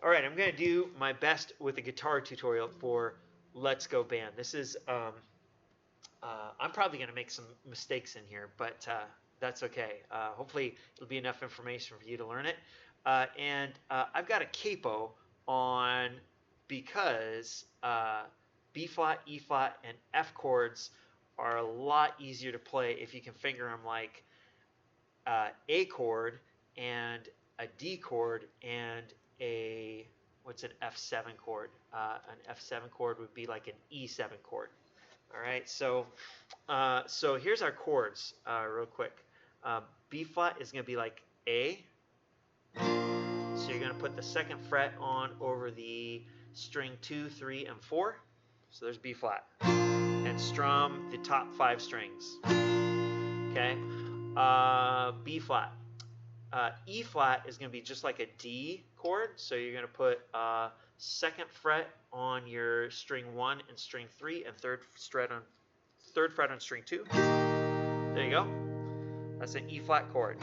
All right, I'm going to do my best with a guitar tutorial for Let's Go Band. This is, I'm probably going to make some mistakes in here, but that's okay. Hopefully it'll be enough information for you to learn it. I've got a capo on because B flat, E flat, and F chords are a lot easier to play if you can finger them like A chord and a D chord and a, what's an F7 chord? An F7 chord would be like an E7 chord. All right, so here's our chords real quick. B flat is going to be like A. So you're going to put the second fret on over the string 2, 3, and 4. So there's B flat. And strum the top 5 strings. Okay. B flat. E flat is going to be just like a D chord. So you're going to put second fret on your string 1 and string 3, and third fret on string 2. There you go. That's an E flat chord.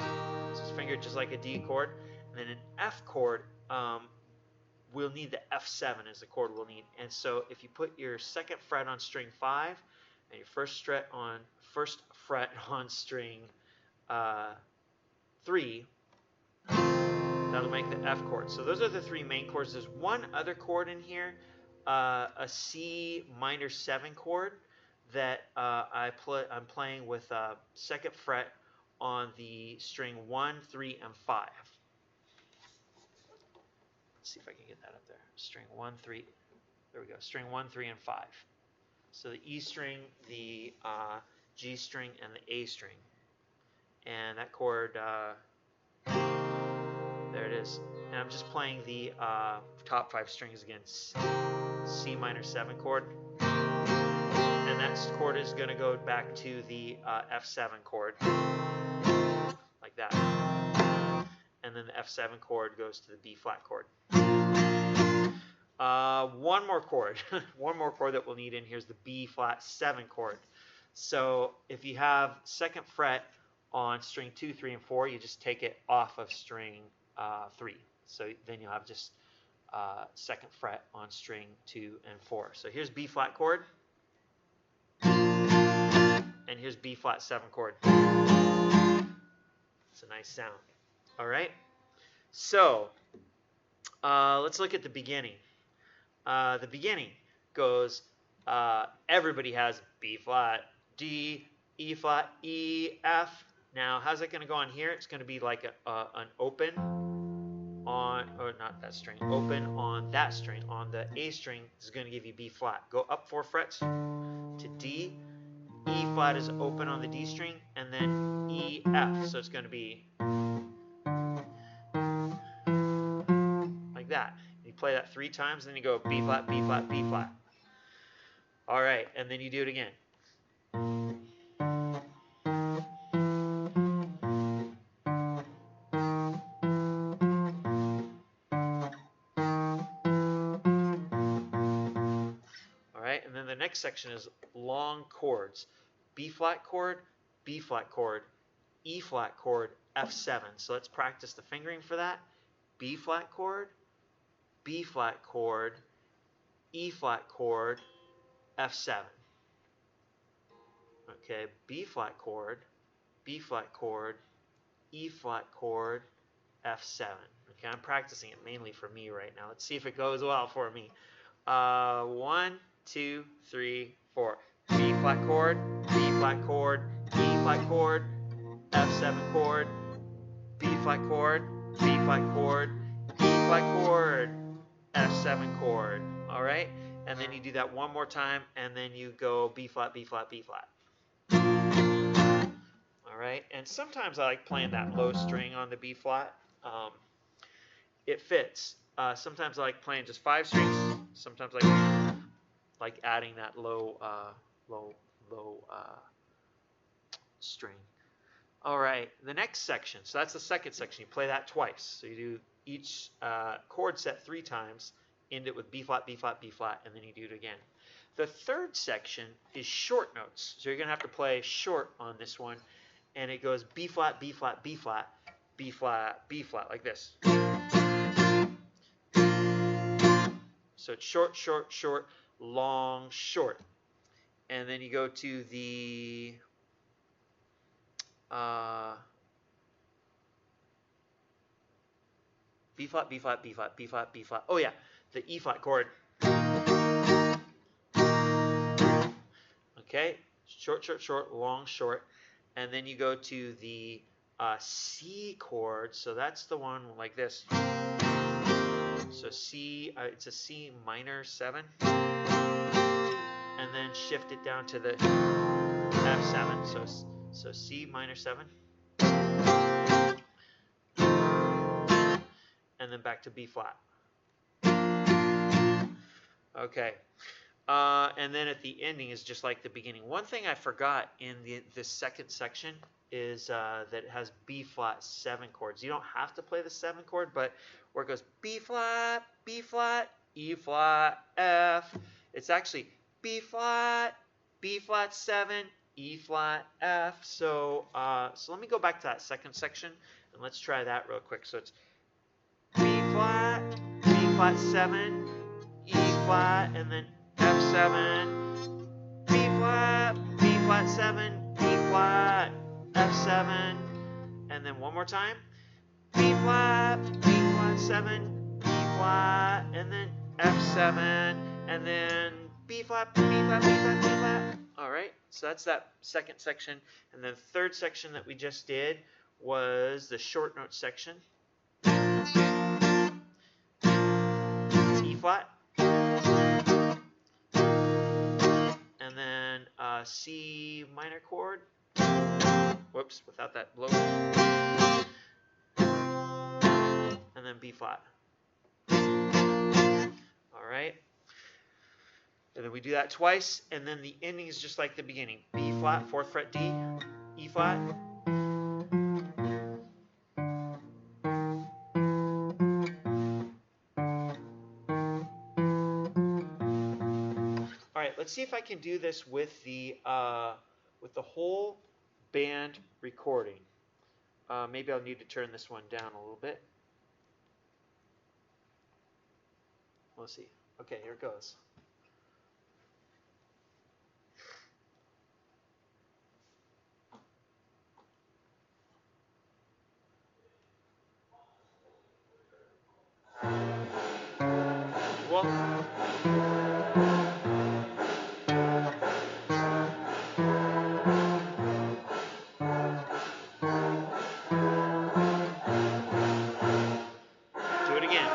So it's fingered just like a D chord. And then an F chord, we'll need the F7 as the chord we'll need. And so if you put your second fret on string 5 and your first fret on string 3, that'll make the F chord. So those are the 3 main chords. There's one other chord in here, a C minor 7 chord that I'm playing with second fret on the string 1, 3, and 5. Let's see if I can get that up there. String 1, 3. There we go. String 1, 3, and 5. So the E string, the G string, and the A string. And that chord, there it is. And I'm just playing the top 5 strings again. C minor 7 chord. And that chord is going to go back to the F7 chord. Like that. And then the F7 chord goes to the B flat chord. One more chord. One more chord that we'll need in here is the B flat 7 chord. So if you have second fret on string 2, 3, and 4, you just take it off of string 3. So then you'll have just second fret on string 2 and 4. So here's B flat chord. And here's B flat 7 chord. It's a nice sound. All right. So let's look at the beginning. The beginning goes, everybody has B flat, D, E flat, E, F. Now, how's it going to go on here? It's going to be like an open on, or not that string, open on that string. On the A string, is going to give you B flat. Go up 4 frets to D. E flat is open on the D string, and then E, F. So it's going to be like that. You play that 3 times, then you go B flat, B flat, B flat. All right, and then you do it again. All right, and then the next section is long chords. B flat chord, B flat chord, E flat chord, F7. So let's practice the fingering for that. B flat chord, B flat chord, E flat chord, F7. Okay, B flat chord, B flat chord, E flat chord, F7. Okay, I'm practicing it mainly for me right now. Let's see if it goes well for me. 1, 2, 3, 4. B flat chord, B flat chord, E flat chord, F7 chord, B flat chord, B flat chord, E flat chord, F7 chord. All right, and then you do that one more time, and then you go B flat, B flat, B flat. All right, and sometimes I like playing that low string on the B flat. It fits. Sometimes I like playing just 5 strings. Sometimes I like adding that low string. All right, the next section. So that's the second section. You play that twice. So you do each chord set 3 times, end it with B flat, B flat, B flat, and then you do it again. The third section is short notes. So you're going to have to play short on this one, and it goes B flat, B flat, B flat, B flat, B flat, like this. So it's short, short, short, long, short. And then you go to the B flat, B flat, B flat, B flat, B flat. Oh yeah, the E flat chord. Okay, short, short, short, long, short. And then you go to the C chord. So that's the one like this. So C, it's a C minor 7. And then shift it down to the F7. So C minor 7. And then back to B flat. Okay. And then at the ending is just like the beginning. One thing I forgot in this second section is that it has B flat 7 chords. You don't have to play the 7 chord, but where it goes B flat, E flat, F, it's actually B flat 7, E flat, F. So so let me go back to that second section and let's try that real quick. So it's B flat 7, E flat, and then F7, B flat 7, E flat, F7, and then one more time, B flat 7, E flat, and then F7, and then B flat, B flat, B flat, B flat. All right, so that's that second section, and then third section that we just did was the short note section. E flat. And then C minor chord. Whoops, without that blow. And then B flat. All right. And then we do that twice, and then the ending is just like the beginning. B flat, 4th fret D, E flat. All right, let's see if I can do this with the whole band recording. Maybe I'll need to turn this one down a little bit. Let's see. Okay, here it goes. Well, do it again.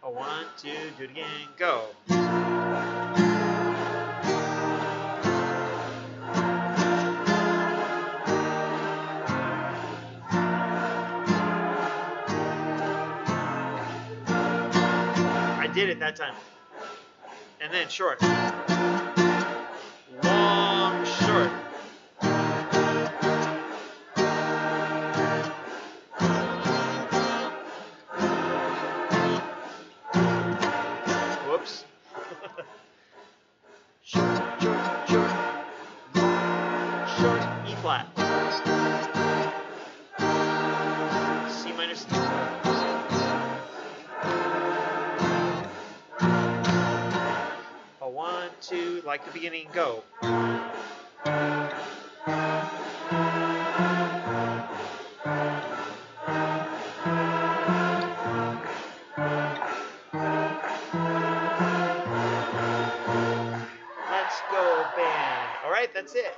A 1, 2, do it again, go. I did it that time. And then short. Long, short. Whoops. Short, short, short. Short, E flat. C minor 6. A 1, 2, like the beginning, go. Let's go, band. All right, that's it.